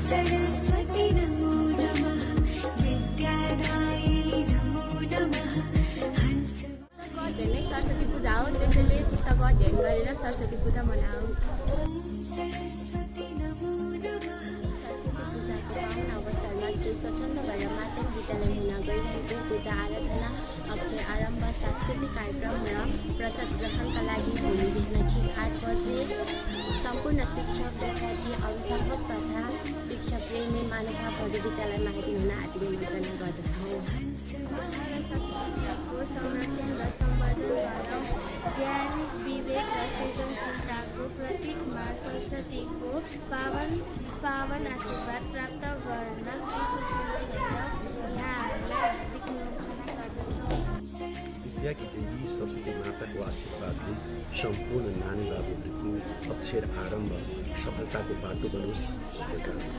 सरस्वती नमो नमः विद्यादायिनी नमो नमः हंस अध्ययन नै सरस्वती पूजा हो, त्यसैले पुस्तक अध्ययन गरेर सरस्वती पूजा मनाऊ। सरस्वती नमो नमः पूजाको अवसरमा श्री स्वच्छन्द भएर माध्यमिक विद्यालय हुन गइरहेको पूजा आराधना अक्षर आरम्भ सांस्कृतिक कार्यक्रम र प्रसाद ग्रहणका लागि भोलिदेखि ठिक 8 बजे सम्पूर्ण शिक्षक विद्यार्थी अभिभावक तथा शिक्षक प्रेमी महानुभावहरू विद्यालयमा आइदिनु हुन हार्दिक निमन्त्रणा गर्दछौँ। संस्कृतिको संरक्षण र सम्वर्धन गरौँ। ज्ञान विवेक र सृजनशीलताको प्रतीकमा सरस्वतीको पावन आशीर्वाद प्राप्त गर्न श्री सुशीलबाट यहाँहरूलाई हार्दिक निमन्त्रणा गर्दछौँ। विद्याकी देवी सरस्वती माताको आशीर्वादले सम्पूर्ण नानी बाबुहरूको अक्षर आरम्भ सफलताको बाटो बनोस्। शुभकामना।